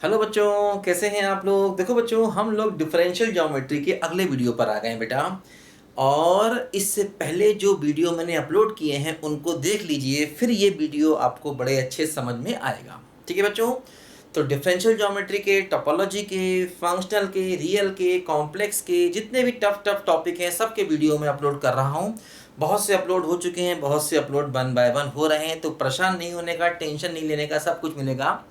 Hello बच्चों, कैसे हैं आप लोग। देखो बच्चों, हम लोग डिफरेंशियल ज्योमेट्री के अगले वीडियो पर आ गए हैं बेटा। और इससे पहले जो वीडियो मैंने अपलोड किए हैं उनको देख लीजिए, फिर ये वीडियो आपको बड़े अच्छे समझ में आएगा। ठीक है बच्चों। तो डिफरेंशियल ज्योमेट्री के, टोपोलॉजी के, फंक्शनल के, रियल के, कॉम्प्लेक्स के जितने भी टफ टफ टॉपिक हैं सबके वीडियो मैं अपलोड कर रहा हूँ। बहुत से अपलोड हो चुके हैं, बहुत से अपलोड 1 बाय 1 हो रहे हैं। तो परेशान नहीं होने का, टेंशन नहीं लेने का, सब कुछ मिलेगा।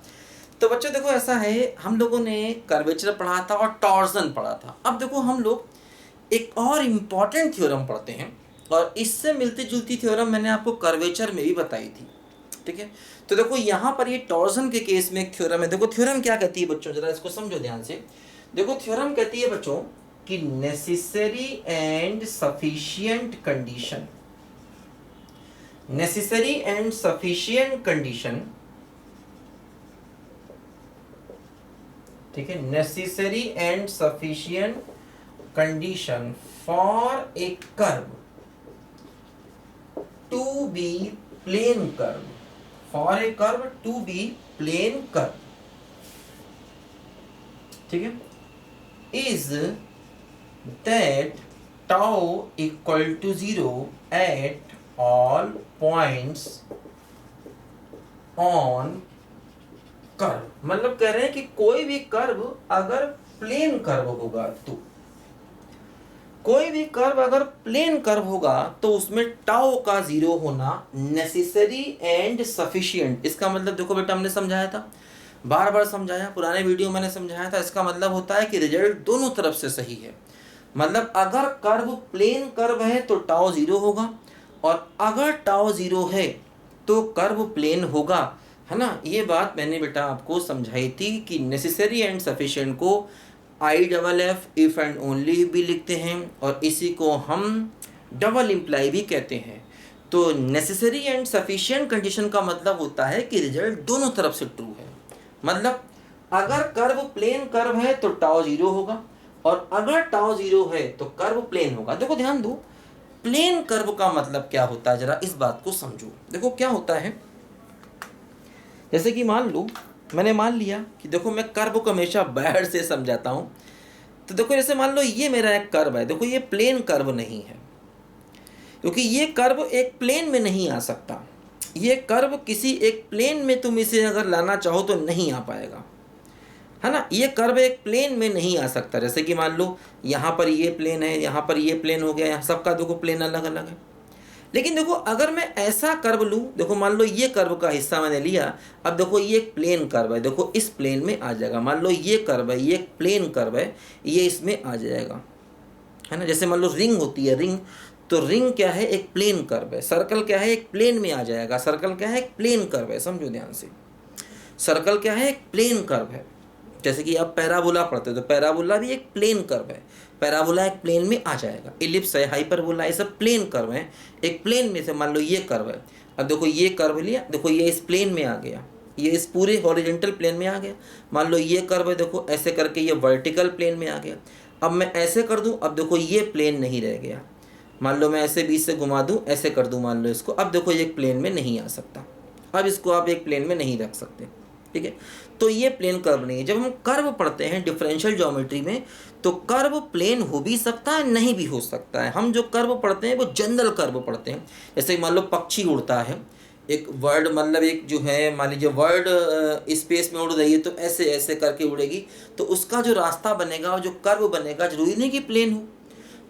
तो बच्चों देखो, ऐसा है, हम लोगों ने कर्वेचर पढ़ा था और टॉर्जन पढ़ा था। अब देखो हम लोग एक और इम्पॉर्टेंट थ्योरम पढ़ते हैं, और इससे मिलती जुलती थ्योरम मैंने आपको कर्वेचर में भी बताई थी। ठीक है। तो देखो यहाँ पर ये टॉर्जन के केस में एक थ्योरम है। देखो थ्योरम क्या कहती है बच्चों, जरा इसको समझो ध्यान से। देखो थ्योरम कहती है बच्चों कि necessary and sufficient condition, necessary and sufficient condition, ठीक है, necessary and sufficient condition for a curve to be plane curve, for a curve to be plane curve, ठीक है, is that tau equal to 0 at all points on curve. मतलब कह रहे हैं कि कोई भी कर्व अगर प्लेन कर्व होगा, तो कोई भी कर्व अगर प्लेन कर्व होगा तो उसमें टाउ का 0 होना नेसेसरी एंड सफिशिएंट। इसका मतलब देखो बेटा, हमने समझाया था, बार बार समझाया, पुराने वीडियो मैंने समझाया था। इसका मतलब होता है कि रिजल्ट दोनों तरफ से सही है। मतलब अगर कर्व प्लेन कर्व है तो टाउ 0 होगा, और अगर टाउ 0 है तो कर्व प्लेन होगा, है ना। ये बात मैंने बेटा आपको समझाई थी कि नेसेसरी एंड सफिशिएंट को IFF इफ एंड ओनली भी लिखते हैं, और इसी को हम डबल इम्प्लाई भी कहते हैं। तो नेसेसरी एंड सफिशिएंट कंडीशन का मतलब होता है कि रिजल्ट दोनों तरफ से ट्रू है। मतलब अगर कर्व प्लेन कर्व है तो टाउ 0 होगा, और अगर टाउ 0 है तो कर्व प्लेन होगा। देखो ध्यान दो, प्लेन कर्व का मतलब क्या होता है, जरा इस बात को समझो। देखो क्या होता है, जैसे कि मान लो, मैंने मान लिया कि देखो मैं कर्व को हमेशा बाहर से समझाता हूँ। तो देखो जैसे मान लो ये मेरा एक कर्व है, देखो ये प्लेन कर्व नहीं है, क्योंकि ये कर्व एक प्लेन में नहीं आ सकता। ये कर्व किसी एक प्लेन में तुम इसे अगर लाना चाहो तो नहीं आ पाएगा, है ना। ये कर्व एक प्लेन में नहीं आ सकता। जैसे कि मान लो यहाँ पर ये प्लेन है, यहाँ पर ये प्लेन हो गया, यहाँ सबका देखो प्लेन अलग अलग है। लेकिन देखो अगर मैं ऐसा कर्व लूँ, देखो मान लो ये कर्व का हिस्सा मैंने लिया, अब देखो ये एक प्लेन कर्व है, देखो इस प्लेन में आ जाएगा। मान लो ये कर्व है, ये एक प्लेन कर्व है, ये इसमें आ जाएगा, है ना। जैसे मान लो रिंग होती है, रिंग, तो रिंग क्या है, एक प्लेन कर्व है। सर्कल क्या है, एक प्लेन में आ जाएगा। सर्कल क्या है, एक प्लेन कर्व है, समझो ध्यान से। सर्कल क्या है, एक प्लेन कर्व है। जैसे कि आप पैराबोला पढ़ते हो तो पैराबोला भी एक प्लेन कर्व है, पैराबोला एक प्लेन में आ जाएगा। इलिप्स है, हाइपरबोला, ये सब प्लेन कर्व हैं, एक प्लेन में से। मान लो ये कर्व है, अब देखो ये कर्व लिया, देखो ये इस प्लेन में आ गया, ये इस पूरे हॉरिजॉन्टल प्लेन में आ गया। मान लो ये कर्व है, देखो ऐसे करके ये वर्टिकल प्लेन में आ गया। अब मैं ऐसे कर दूं, अब देखो ये प्लेन नहीं रह गया। मान लो मैं ऐसे बीच से घुमा दूं, ऐसे कर दूं मान लो इसको, अब देखो ये प्लेन में नहीं आ सकता। अब इसको आप एक प्लेन में नहीं रख सकते, ठीक है। तो ये प्लेन कर्व नहीं है। जब हम कर्व पढ़ते हैं डिफरेंशियल ज्योमेट्री में, तो कर्व प्लेन हो भी सकता है, नहीं भी हो सकता है। हम जो कर्व पढ़ते हैं वो जनरल कर्व पढ़ते हैं। जैसे मान लो पक्षी उड़ता है, एक वर्ड, मतलब एक जो है, मान लीजिए वर्ड स्पेस में उड़ रही है, तो ऐसे ऐसे करके उड़ेगी, तो उसका जो रास्ता बनेगा और जो कर्व बनेगा, जरूरी नहीं कि प्लेन हो।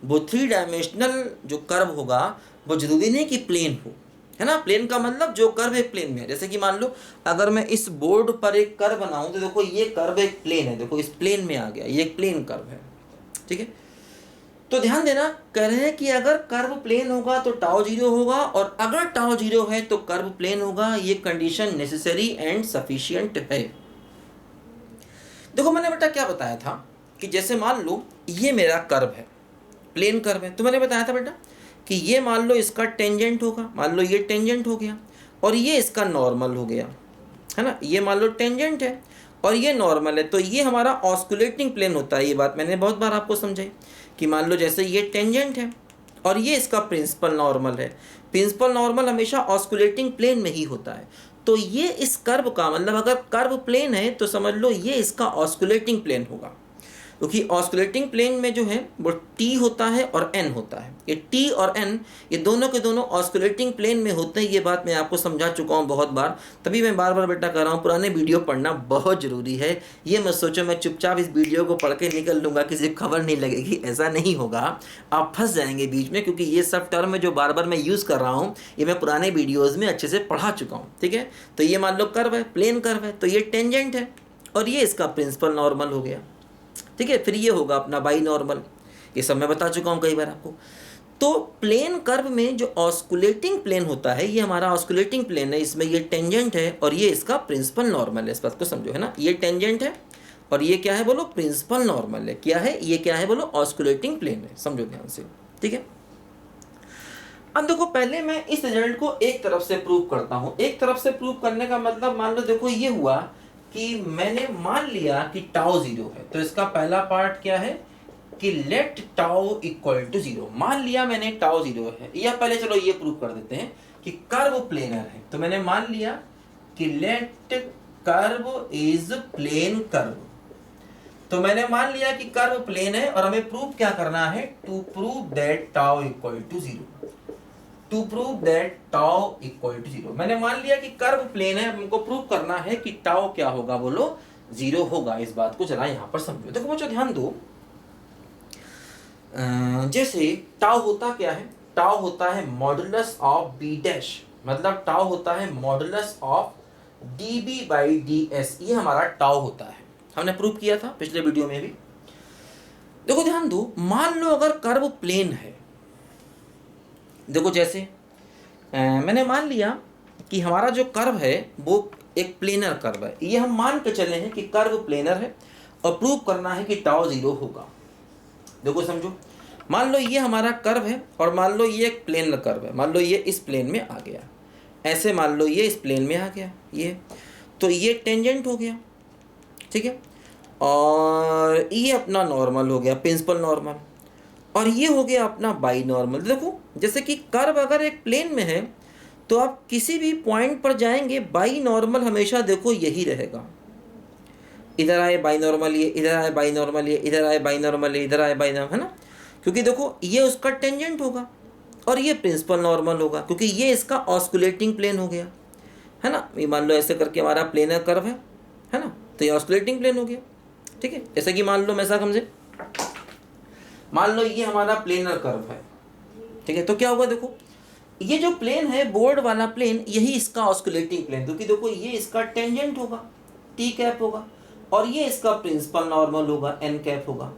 वो 3 डायमेंशनल जो कर्व होगा वो जरूरी नहीं कि प्लेन हो, है ना। प्लेन का मतलब जो कर्व एक प्लेन में है। जैसे कि मान लो अगर मैं इस बोर्ड पर एक कर्व बनाऊं, तो देखो ये कर्व एक प्लेन है, देखो इस प्लेन में आ गया, ये एक प्लेन कर्व है, ठीक है। तो ध्यान देना, कह रहे हैं कि अगर कर्व प्लेन होगा तो टाउ 0 होगा, और अगर टाउ 0 है तो कर्व प्लेन होगा। ये कंडीशन नेसेसरी एंड सफिशिएंट है। देखो मैंने बेटा क्या बताया था कि जैसे मान लो ये मेरा कर्व है, प्लेन कर्व है, तो मैंने बताया था बेटा कि ये मान लो इसका टेंजेंट होगा, मान लो ये टेंजेंट हो गया, और ये इसका नॉर्मल हो गया, है ना। ये मान लो टेंजेंट है और ये नॉर्मल है, तो ये हमारा ऑस्कुलेटिंग प्लेन होता है। ये बात मैंने बहुत बार आपको समझाई कि मान लो जैसे ये टेंजेंट है और ये इसका प्रिंसिपल नॉर्मल है। प्रिंसिपल नॉर्मल हमेशा ऑस्कुलेटिंग प्लेन में ही होता है। तो ये इस कर्व का मतलब अगर कर्व प्लेन है तो समझ लो ये इसका ऑस्कुलेटिंग प्लेन होगा, क्योंकि ऑस्कुलेटिंग प्लेन में जो है वो टी होता है और एन होता है। ये टी और एन ये दोनों के दोनों ऑस्कुलेटिंग प्लेन में होते हैं। ये बात मैं आपको समझा चुका हूँ बहुत बार, तभी मैं बार बार बेटा कर रहा हूँ पुराने वीडियो पढ़ना बहुत ज़रूरी है। ये मत सोचो मैं चुपचाप इस वीडियो को पढ़ के निकल लूँगा, किसी को खबर नहीं लगेगी, ऐसा नहीं होगा। आप फंस जाएंगे बीच में, क्योंकि ये सब टर्म जो बार बार मैं यूज़ कर रहा हूँ ये मैं पुराने वीडियोज़ में अच्छे से पढ़ा चुका हूँ। ठीक है, तो ये मान लो कर्व है, प्लेन कर्व है, तो ये टेंजेंट है और ये इसका प्रिंसिपल नॉर्मल हो गया। ठीक है, फिर ये होगा अपना बाई नॉर्मल, ये सब मैं बता चुका हूँ कई बार आपको। तो प्लेन कर्व में जो ऑस्कुलेटिंग प्लेन होता है ये हमारा ऑस्कुलेटिंग प्लेन है, इसमें ये टेंजेंट है और ये इसका प्रिंसिपल नॉर्मल है। इस बात को समझो, है ना, ये टेंजेंट है और ये क्या है बोलो, प्रिंसिपल नॉर्मल है। क्या है ये, क्या है बोलो, ऑस्कुलेटिंग प्लेन है। समझो ध्यान से, ठीक है। अब देखो पहले मैं इस रिजल्ट को एक तरफ से प्रूव करता हूँ। एक तरफ से प्रूव करने का मतलब मान लो देखो ये हुआ कि मैंने मान लिया कि टाउ 0 है, तो इसका पहला पार्ट क्या है कि लेट टाउ इक्वल टू 0। मान लिया मैंने टाउ 0 है, या पहले चलो ये प्रूव कर देते हैं कि कर्व प्लेनर है। तो मैंने मान लिया कि let curve is plane curve, तो मैंने मान लिया कि कर्व प्लेन है और हमें प्रूव क्या करना है, to prove that tau equal to 0। To prove that tau equal to 0, मैंने मान लिया कि कर्व प्लेन है, हमको प्रूव करना है कि टाउ क्या होगा बोलो, 0 होगा। इस बात को जरा यहां पर समझो। देखो बच्चों ध्यान दो, जैसे टाउ होता क्या है, टाउ होता है मॉडुलस ऑफ बी डैश, मतलब टाउ होता है modulus of dB by ds, ये हमारा टाउ होता है। हमने प्रूव किया था पिछले वीडियो में भी। देखो ध्यान दो, मान लो अगर कर्व प्लेन है, देखो जैसे मैंने मान लिया कि हमारा जो कर्व है वो एक प्लेनर कर्व है, ये हम मान के चले हैं कि कर्व प्लेनर है और प्रूव करना है कि टाउ 0 होगा। देखो समझो, मान लो ये हमारा कर्व है और मान लो ये एक प्लेनर कर्व है, मान लो ये इस प्लेन में आ गया, ऐसे मान लो ये इस प्लेन में आ गया, ये तो ये टेंजेंट हो गया, ठीक है, और ये अपना नॉर्मल हो गया, प्रिंसिपल नॉर्मल, और ये हो गया अपना बाई नॉर्मल। देखो जैसे कि कर्व अगर एक प्लेन में है तो आप किसी भी पॉइंट पर जाएंगे बाई नॉर्मल हमेशा देखो यही रहेगा, इधर आए बाई नॉर्मल ये, इधर आए बाई नॉर्मल ये, इधर आए बाई नॉर्मल ये, इधर आए बाई नॉर्मल, है ना, क्योंकि देखो ये उसका टेंजेंट होगा और ये प्रिंसिपल नॉर्मल होगा, क्योंकि ये इसका ऑस्कुलेटिंग प्लेन हो गया, है ना। ये मान लो ऐसे करके हमारा प्लेनर कर्व है ना, तो ये ऑस्कुलेटिंग प्लेन हो गया, ठीक है। जैसे कि मान लो मैं ऐसा समझे, मान लो ये हमारा प्लेनर कर्व है, ठीक है, तो क्या होगा, देखो ये जो प्लेन है बोर्ड वाला प्लेन, यही इसका ऑस्कुलेटिंग प्लेन, क्योंकि देखो ये इसका टेंजेंट होगा, टी कैप होगा, और ये इसका प्रिंसिपल नॉर्मल होगा, एन कैप होगा।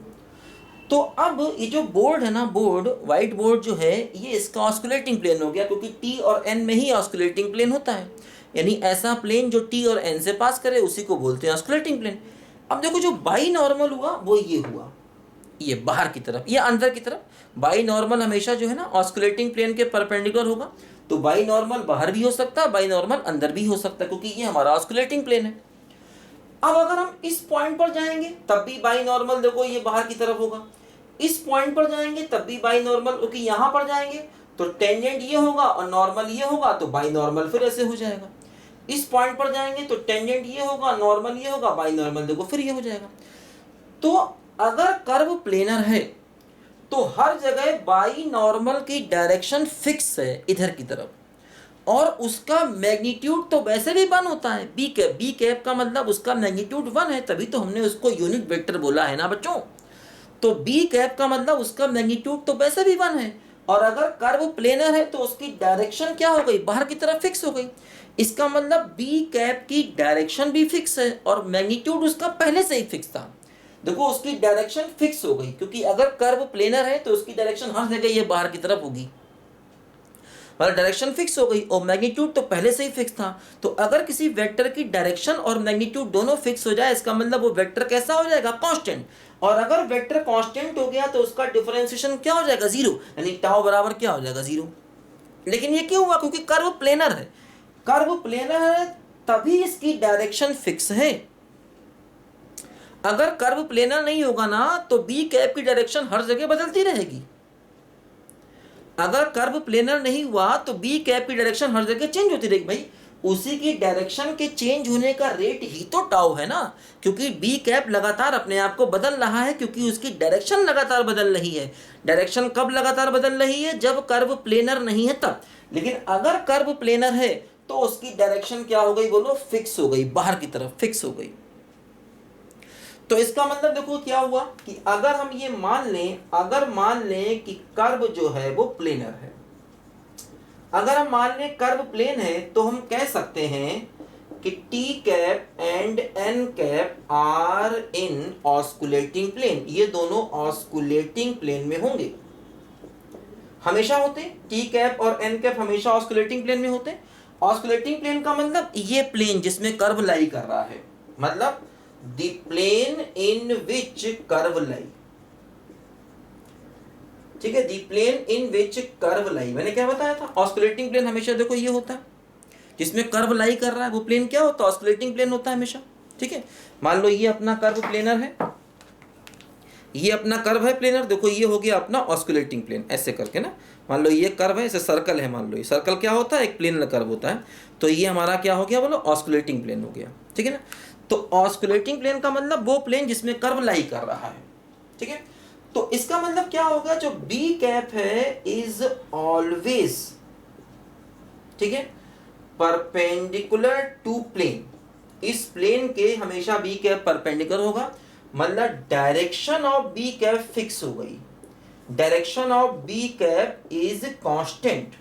तो अब ये जो बोर्ड है ना, बोर्ड व्हाइट बोर्ड जो है, ये इसका ऑस्कुलेटिंग प्लेन हो गया, क्योंकि टी और एन में ही ऑस्कुलेटिंग प्लेन होता है, यानी ऐसा प्लेन जो टी और एन से पास करे उसी को बोलते हैं ऑस्कुलेटिंग प्लेन। अब देखो जो बाई नॉर्मल हुआ वो ये हुआ, ये बाहर की तरफ, ये अंदर की तरफ। बाई नॉर्मल हमेशा जो है ना ऑस्कुलेटिंग प्लेन के परपेंडिकुलर होगा, तो बाई नॉर्मल बाहर भी हो सकता है, बाई नॉर्मल अंदर भी हो सकता है, क्योंकि ये हमारा ऑस्कुलेटिंग प्लेन है। अब अगर हम इस पॉइंट पर जाएंगे तब भी बाई नॉर्मल देखो ये बाहर की तरफ होगा, इस पॉइंट पर जाएंगे तब भी बाई नॉर्मल, क्योंकि यहाँ पर जाएंगे तो टेंजेंट ये होगा और नॉर्मल ये होगा, तो बाई नॉर्मल फिर ऐसे हो जाएगा। इस पॉइंट पर जाएंगे तो टेंजेंट ये होगा, नॉर्मल ये होगा, बाई नॉर्मल देखो फिर ये हो जाएगा। तो अगर कर्व प्लेनर है तो हर जगह बाई नॉर्मल की डायरेक्शन फिक्स है इधर की तरफ, और उसका मैग्नीट्यूड तो वैसे भी 1 होता है, बी कैप, बी कैप का मतलब उसका मैग्नीट्यूड 1 है, तभी तो हमने उसको यूनिट वेक्टर बोला है ना बच्चों। तो बी कैप का मतलब उसका मैग्नीट्यूड तो वैसे भी 1 है, और अगर कर्व प्लेनर है तो उसकी डायरेक्शन क्या हो गई, बाहर की तरफ फिक्स हो गई। इसका मतलब बी कैप की डायरेक्शन भी फिक्स है और मैग्नीट्यूड उसका पहले से ही फिक्स था। देखो उसकी डायरेक्शन फिक्स हो गई, क्योंकि अगर कर्व प्लेनर है तो उसकी डायरेक्शन हर जगह ये बाहर की तरफ होगी, मतलब डायरेक्शन फिक्स हो गई और मैग्नीट्यूड तो पहले से ही फिक्स था। तो अगर किसी वेक्टर की डायरेक्शन और मैग्नीट्यूड दोनों फिक्स हो जाए, इसका मतलब वो वेक्टर कैसा हो जाएगा, कांस्टेंट। और अगर वेक्टर कांस्टेंट हो गया तो उसका डिफरेंशिएशन क्या हो जाएगा, 0, यानी टाउ बराबर क्या हो जाएगा, 0। लेकिन ये क्यों हुआ, क्योंकि कर्व प्लेनर है, कर्व प्लेनर है तभी इसकी डायरेक्शन फिक्स है। अगर कर्व प्लेनर नहीं होगा ना तो बी कैप की डायरेक्शन हर जगह बदलती रहेगी। अगर कर्व प्लेनर नहीं हुआ तो बी कैप की डायरेक्शन हर जगह चेंज होती रहेगी। भाई उसी की डायरेक्शन के चेंज होने का रेट ही तो टाउ है ना, क्योंकि बी कैप लगातार अपने आप को बदल रहा है, क्योंकि उसकी डायरेक्शन लगातार बदल रही है। डायरेक्शन कब लगातार बदल रही है? जब कर्व प्लेनर नहीं है तब। लेकिन अगर कर्व प्लेनर है तो उसकी डायरेक्शन क्या हो गई बोलो? फिक्स हो गई, बाहर की तरफ फिक्स हो गई। तो इसका मतलब देखो क्या हुआ कि अगर हम ये मान लें, अगर मान लें कि कर्व जो है वो प्लेनर है, अगर हम मान लें कर्व प्लेन है, तो हम कह सकते हैं कि T cap and N cap are in osculating plane. ये दोनों ऑस्कुलेटिंग प्लेन में होंगे, हमेशा होते। टी कैप और एन कैप हमेशा ऑस्कुलेटिंग प्लेन में होते। ऑस्कुलेटिंग प्लेन का मतलब ये प्लेन जिसमें कर्व लाई कर रहा है, मतलब the plane in which curve lie. ठीक है, दी प्लेन इन विच कर्व लाई। मैंने क्या बताया था? ऑस्कुलेटिंग प्लेन हमेशा देखो ये होता है, जिसमें कर्व लाई कर रहा है वो प्लेन क्या होता है? ऑस्कुलेटिंग प्लेन होता है हमेशा। ठीक है, मान लो ये अपना कर्व प्लेनर है, ये अपना कर्व है प्लेनर, देखो ये हो गया अपना ऑस्कुलेटिंग प्लेन, ऐसे करके ना। मान लो ये कर्व है, इसे सर्कल है, मान लो ये सर्कल क्या होता है? एक प्लेनर कर्व होता है। तो ये हमारा क्या हो गया बोलो? ऑस्कुलेटिंग प्लेन हो गया। ठीक है ना। तो ऑस्कुलेटिंग प्लेन का मतलब वो प्लेन जिसमें कर्व लाई कर रहा है। ठीक है, तो इसका मतलब क्या होगा? जो बी कैप है इज ऑलवेज, ठीक है, परपेंडिकुलर टू प्लेन। इस प्लेन के हमेशा बी कैप परपेंडिकुलर होगा, मतलब direction of B cap fix हो गई। Direction of B cap is constant.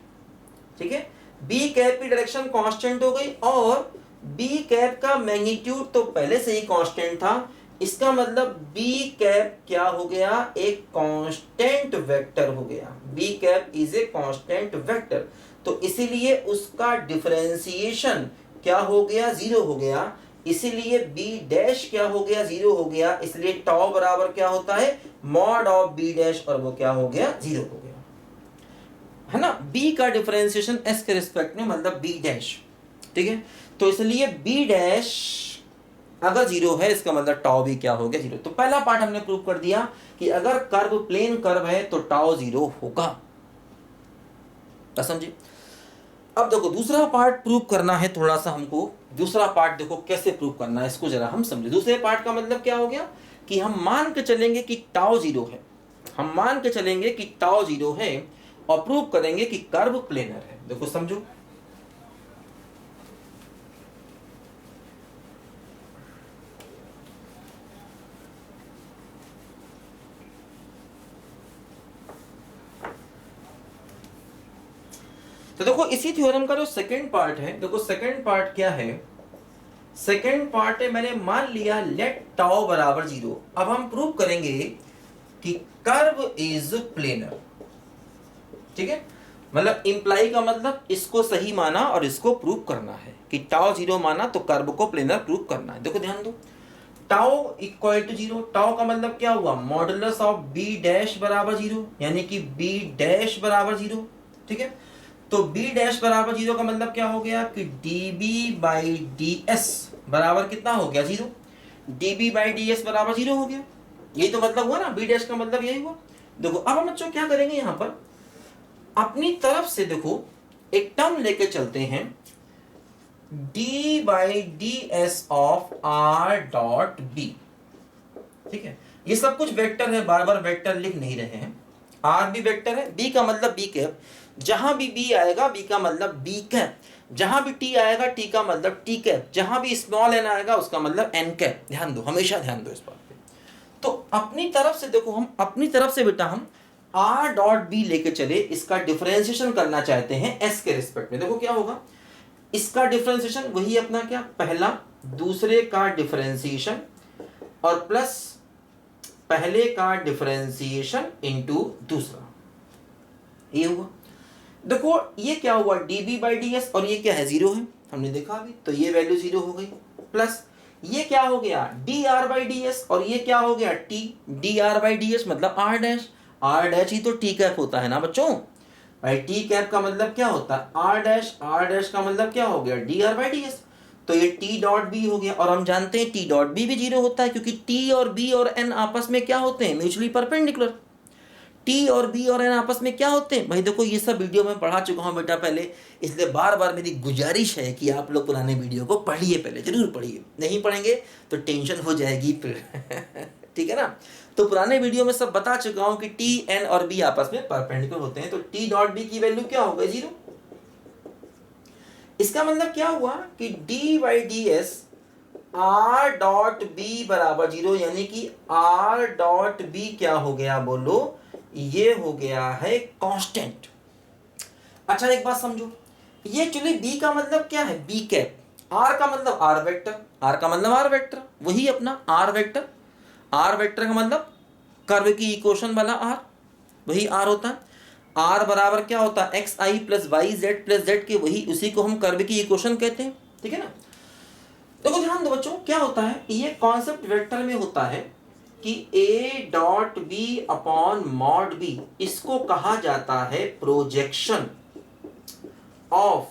ठीक है, बी कैप की डायरेक्शन कांस्टेंट हो गई, और बी कैप का मैग्नीट्यूड तो पहले से ही कांस्टेंट था। इसका मतलब बी कैप क्या हो गया? एक कांस्टेंट वेक्टर हो गया। B cap is a constant vector, तो इसीलिए उसका डिफरेंशिएशन क्या हो गया? जीरो हो गया। इसीलिए बी डैश क्या हो गया? जीरो हो गया। इसलिए टॉ बराबर क्या होता है? मॉड ऑफ बी डैश, और वो क्या हो गया? जीरो हो गया, है ना। बी का डिफरेंशिएशन एस के रिस्पेक्ट में, मतलब बी डैश। ठीक है, तो इसलिए बी डैश अगर जीरो है, इसका मतलब टाउ भी क्या हो गया? जीरो। तो पहला पार्ट हमने प्रूव कर दिया कि अगर कर्व प्लेन कर्व है तो टाउ जीरो होगा। समझे? अब देखो दूसरा पार्ट प्रूव करना है थोड़ा सा हमको। दूसरा पार्ट देखो कैसे प्रूव करना है, इसको जरा हम समझे। दूसरे पार्ट का मतलब क्या हो गया कि हम मान के चलेंगे कि टाउ जीरो है, हम मान के चलेंगे कि टाउ जीरो है, और प्रूव करेंगे कि कर्व प्लेनर है। देखो समझो, तो देखो इसी थ्योरम का जो सेकंड पार्ट है, देखो सेकंड पार्ट क्या है? सेकंड पार्ट है, मैंने मान लिया लेट टाउ बराबर जीरो। अब हम प्रूव करेंगे कि कर्व इज प्लेनर। ठीक है, मतलब इंप्लाई का मतलब इसको सही माना और इसको प्रूव करना है कि टाउ जीरो माना तो कर्व को प्लेनर प्रूव करना है। देखो ध्यान दो, tau equal to zero. Tau का मतलब क्या हुआ? मॉडुलस ऑफ बी डैश बराबर जीरो, यानी कि बी डैश बराबर जीरो। ठीक है, तो बी डैश बराबर जीरो का मतलब क्या हो गया कि dB बाई डी एस बराबर कितना हो गया? Zero. dB by D S बराबर जीरो हो गया। यही तो मतलब हुआ ना, बी डैश का मतलब यही हुआ। देखो अब हम बच्चों क्या करेंगे, यहां पर अपनी तरफ से देखो एक टर्म लेके चलते हैं, d by D S of r dot B. ठीक है, ये सब कुछ वेक्टर है, बार बार वेक्टर लिख नहीं रहे हैं। r भी वेक्टर है, b का मतलब b कैप, जहां भी b आएगा b का मतलब b कैप, जहां भी t आएगा t का मतलब t कैप, जहां भी स्मॉल n आएगा उसका मतलब n कैप। ध्यान दो, हमेशा ध्यान दो इस बात पे। तो अपनी तरफ से देखो, हम अपनी तरफ से बेटा हम r डॉट b लेके चले, इसका डिफरेंशिएशन करना चाहते हैं s के रिस्पेक्ट में। देखो क्या होगा, इसका डिफरेंशिएशन वही अपना क्या, पहला दूसरे का डिफरेंशिएशन और प्लस पहले का डिफरेंशिएशन इनटू दूसरा, ये हुआ। देखो ये क्या हुआ, dB बाई डी एस, और ये क्या है? जीरो है, हमने देखा अभी। तो ये वैल्यू जीरो हो गई, प्लस ये क्या हो गया? dr बाई डी एस, और ये क्या हो गया? t। dr by D S मतलब r डैश, r डैश ही तो t कैप होता है ना बच्चों भाई। t कैप का मतलब क्या होता है? r डैश, r डैश का मतलब क्या हो गया? dr by D S. तो ये t डॉट b हो गया, और हम जानते हैं t डॉट b भी जीरो होता है, क्योंकि t और b और n आपस में क्या होते हैं? Mutually perpendicular. टी और बी और एन आपस में क्या होते हैं भाई? देखो ये सब वीडियो में पढ़ा चुका हूँ बेटा पहले, इसलिए बार बार मेरी गुजारिश है कि आप लोग पुराने वीडियो को पढ़िए, पहले जरूर पढ़िए, नहीं पढ़ेंगे तो टेंशन हो जाएगी फिर ठीक है ना। तो पुराने वीडियो में सब बता चुका हूँ कि टी एन और बी आपस में परपेंडिकुलर होते हैं, तो टी डॉट बी की वैल्यू क्या होगा? 0। इसका मतलब क्या हुआ कि D by D S R dot B बराबर 0, यानी कि आर डॉट बी क्या हो गया बोलो? ये हो गया है कांस्टेंट। अच्छा एक बात समझो, ये एक्चुअली बी का मतलब क्या है? B cap. आर का मतलब आर वेक्टर, आर का मतलब आर वेक्टर, वही अपना आर वेक्टर। आर वेक्टर का मतलब कर्व की इक्वेशन वाला आर, वही आर होता है। आर बराबर क्या होता है? X I plus Y Z plus Z के, वही उसी को हम कर्व की इक्वेशन कहते हैं, ठीक है ना। देखो ध्यान दो बच्चों, क्या होता है ये कॉन्सेप्ट वेक्टर में होता है कि A dot B upon mod B, इसको कहा जाता है projection of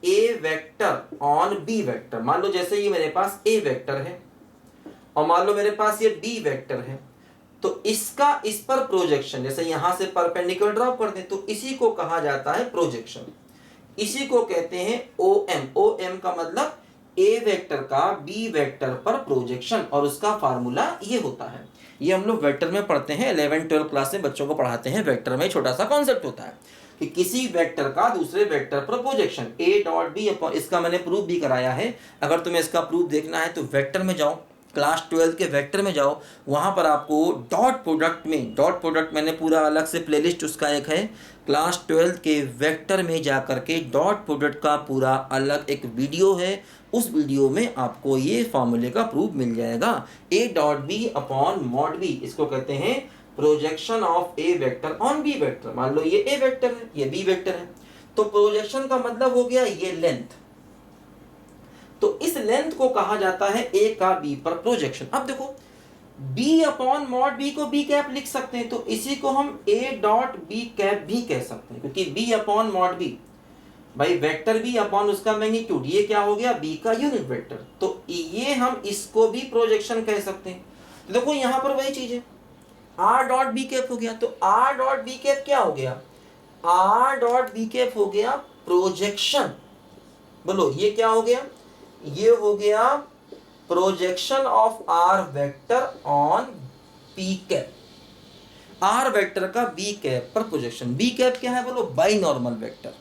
A vector on B vector. मान लो जैसे ये मेरे पास ए वेक्टर है और मान लो मेरे पास ये बी वेक्टर है, तो इसका इस पर प्रोजेक्शन, जैसे यहां से परपेंडिकुलर ड्रॉप कर दें तो इसी को कहा जाता है प्रोजेक्शन। इसी को कहते हैं ओ एम। ओ एम का मतलब ए वेक्टर का बी वेक्टर पर प्रोजेक्शन, और उसका फार्मूला ये होता है। ये हम लोग वेक्टर में पढ़ते हैं, 11-12 क्लास में बच्चों को पढ़ाते हैं। वेक्टर में छोटा सा कॉन्सेप्ट होता है कि किसी वेक्टर का दूसरे वेक्टर पर projection, A dot B upon, इसका मैंने प्रूफ भी कराया है। अगर तुम्हें इसका प्रूफ देखना है तो वेक्टर में जाओ, क्लास 12 के वेक्टर में जाओ, वहां पर आपको डॉट प्रोडक्ट में, डॉट प्रोडक्ट मैंने पूरा अलग से प्लेलिस्ट उसका एक है, क्लास 12 के वेक्टर में जा करके डॉट प्रोडक्ट का पूरा अलग एक वीडियो है। उस वीडियो में आपको ये फॉर्मूले का प्रूफ मिल जाएगा। A dot B upon mod B, इसको कहते हैं projection of A vector on B vector. मान लो ये ए वेक्टर है, ये बी वेक्टर है, तो प्रोजेक्शन का मतलब हो गया ये लेंथ। तो इस लेंथ को कहा जाता है ए का बी पर प्रोजेक्शन। अब देखो b अपॉन मॉड b को b कैप लिख सकते हैं, तो इसी को हम a डॉट b कैप भी कह सकते हैं, क्योंकि b अपॉन मॉड b, भाई वेक्टर b अपॉन उसका मैग्नीट्यूड, ये क्या हो गया? b का यूनिट वेक्टर, तो ये हम इसको भी प्रोजेक्शन कह सकते हैं। तो देखो यहां पर वही चीज है, r डॉट b कैप हो गया, तो r डॉट b कैप क्या हो गया? r डॉट b कैप हो गया प्रोजेक्शन। बोलो ये क्या हो गया? ये हो गया projection of R vector on B cap. R vector का बी कैप पर प्रोजेक्शन। बी कैप क्या है बोलो? Binormal vector.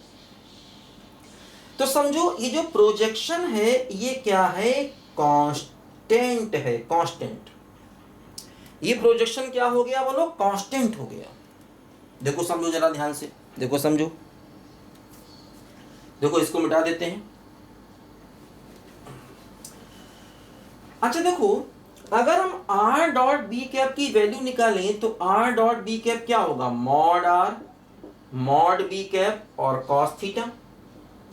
तो समझो ये जो प्रोजेक्शन है ये क्या है? कांस्टेंट है, कांस्टेंट। ये प्रोजेक्शन क्या हो गया बोलो? कांस्टेंट हो गया। देखो समझो जरा ध्यान से, देखो समझो, देखो इसको मिटा देते हैं। अच्छा देखो, अगर हम r डॉट बी कैप की वैल्यू निकालें तो r डॉट बी कैप क्या होगा? Mod r mod B cap और कॉस थीटा,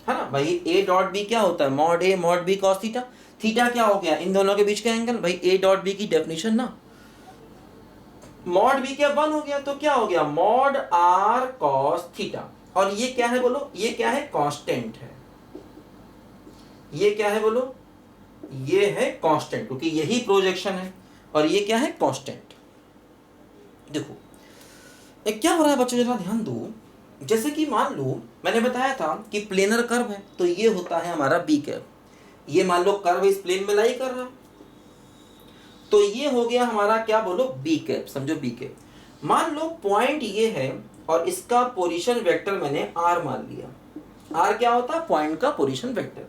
है ना भाई। a डॉट बी क्या होता है? Mod a mod b cos theta. Theta क्या हो गया? इन दोनों के बीच का एंगल। भाई a डॉट b की डेफिनेशन ना, मॉड b कैप 1 हो गया, तो क्या हो गया? Mod r cos theta. और ये क्या है बोलो? ये क्या है? कांस्टेंट है। ये क्या है बोलो? ये है कांस्टेंट, क्योंकि यही प्रोजेक्शन है और ये क्या है? कांस्टेंट। देखो क्या हो रहा है बच्चों, जरा ध्यान दो। जैसे कि मान लो मैंने बताया था कि प्लेनर कर्व है, तो ये होता है हमारा बी कैप। ये मान लो कर्व इस प्लेन में लाई कर रहा, तो ये हो गया हमारा क्या बोलो? B cap. समझो बी कैप। मान लो पॉइंट ये है और इसका पोजीशन वेक्टर मैंने आर मान लिया। आर क्या होता है? पॉइंट का पोजीशन वेक्टर,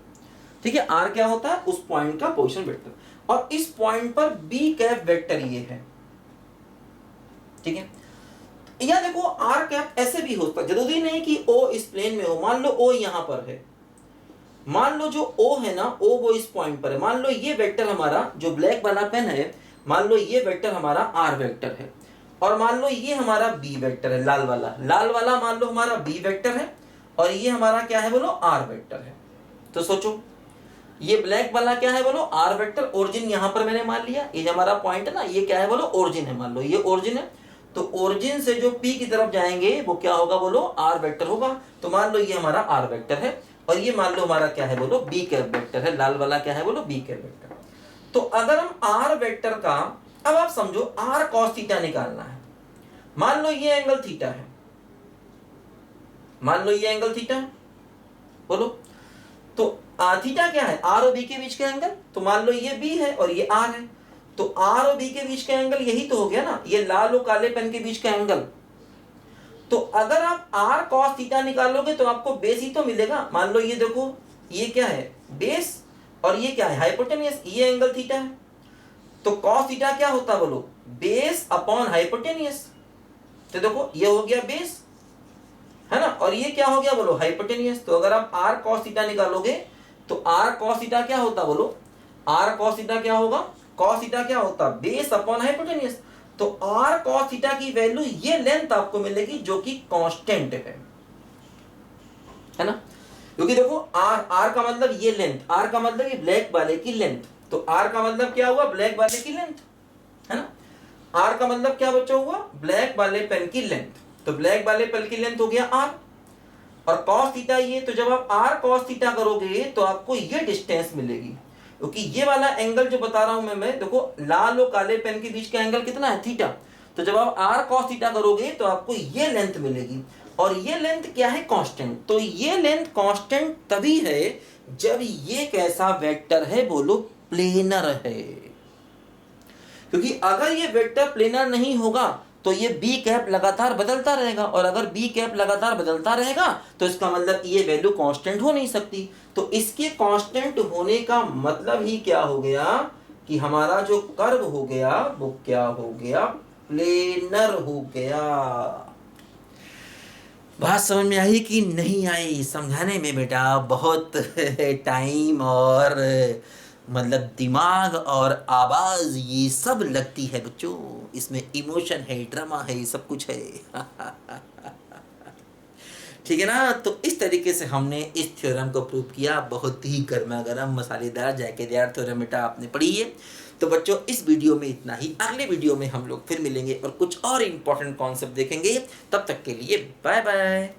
ठीक है। आर क्या होता है? उस पॉइंट का पोजीशन वेक्टर, और इस पॉइंट पर बी कैप वेक्टर ये है, ठीक है। या देखो आर कैप ऐसे भी होता है, जरूरी नहीं कि ओ इस प्लेन में हो। मान लो ओ यहां पर है, मान लो जो ओ है ना, ओ वो इस पॉइंट पर है। मान लो ये वेक्टर हमारा जो ब्लैक वाला पेन है, मान लो ये वेक्टर हमारा आर वेक्टर है, और मान लो ये हमारा बी वेक्टर है, लाल वाला। लाल वाला मान लो हमारा बी वेक्टर है और ये हमारा क्या है बोलो? आर वेक्टर है। तो सोचो ये ब्लैक वाला क्या है बोलो? Are vector. ओरिजिन यहां पर मैंने मान लिया, ये हमारा पॉइंट है ना, ये क्या है बोलो? ओरिजिन है। मान लो ये ओरिजिन है, तो ओरिजिन से जो पी की तरफ जाएंगे वो क्या होगा बोलो? आर वेक्टर होगा। तो मान लो ये हमारा आर वेक्टर है और ये मान लो हमारा क्या है बोलो? बी कैप वेक्टर है। लाल वाला क्या है बोलो? B cap vector. तो अगर हम आर वेक्टर का, अब आप समझो आर कॉस थीटा निकालना है, मान लो ये एंगल थीटा है, मान लो ये एंगल थीटा है, बोलो। तो थीटा क्या है? आर और बी के बीच का एंगल। तो मान लो ये बी है और ये आर है, तो आर और बी के बीच का एंगल यही तो हो गया ना, ये लाल और काले पेन के बीच का एंगल। तो अगर आप आर कॉस थीटा निकालोगे तो आपको बेस ही तो मिलेगा। मान लो ये देखो, ये क्या है? बेस, और ये क्या है? हाइपोटेनियस। ये एंगल थीटा है, तो कॉस थीटा क्या होता है बोलो? Base upon hypotenuse. तो देखो ये हो गया बेस, है ना, और ये क्या हो गया बोलो? हाइपोटेनियस। तो अगर आप आर कॉस थीटा निकालोगे तो आर कॉस थीटा क्या होता बोलो? आर कॉस थीटा क्या होगा? कॉस थीटा क्या होता? Base upon hypotenuse. तो आर कॉस थीटा की वैल्यू ये लेंथ आपको मिलेगी जो कि कांस्टेंट है ना, क्योंकि देखो आर का मतलब ये लेंथ, आर का मतलब ये ब्लैक वाले की लेंथ। तो आर का मतलब क्या हुआ? ब्लैक वाले की लेंथ, है ना। आर का मतलब क्या बच्चा हुआ? ब्लैक वाले पेन की लेंथ। तो ब्लैक वाले पेन की लेंथ हो गया आर, और कॉस थीटा ये। तो जब आप आर कॉस थीटा करोगे तो आपको ये डिस्टेंस मिलेगी, क्योंकि ये वाला एंगल जो बता रहा हूं मैं देखो, लाल और काले पेन के बीच का एंगल कितना है? थीटा। तो जब आप आर कॉस थीटा करोगे तो आपको ये लेंथ मिलेगी, और ये लेंथ क्या है? कांस्टेंट। तो ये लेंथ कांस्टेंट तभी है जब ये कैसा वेक्टर है बोलो? प्लेनर है। क्योंकि अगर ये वेक्टर प्लेनर नहीं होगा तो ये बी कैप लगातार बदलता रहेगा, और अगर बी कैप लगातार बदलता रहेगा तो इसका मतलब ये वैल्यू कांस्टेंट हो नहीं सकती। तो इसके कांस्टेंट होने का मतलब ही क्या हो गया कि हमारा जो कर्व हो गया वो क्या हो गया? प्लेनर हो गया। बात समझ में आई कि नहीं आई? समझाने में बेटा बहुत टाइम और मतलब दिमाग और आवाज ये सब लगती है बच्चों। इसमें इमोशन है, ड्रामा है, सब कुछ है। ठीक है ना। तो इस तरीके से हमने इस थ्योरम को प्रूव किया। बहुत ही गर्मा गर्म मसालेदार जायकेदार थ्योरम बेटा आपने पढ़ी है। तो बच्चों इस वीडियो में इतना ही। अगले वीडियो में हम लोग फिर मिलेंगे और कुछ और इम्पोर्टेंट कॉन्सेप्ट देखेंगे। तब तक के लिए बाय बाय।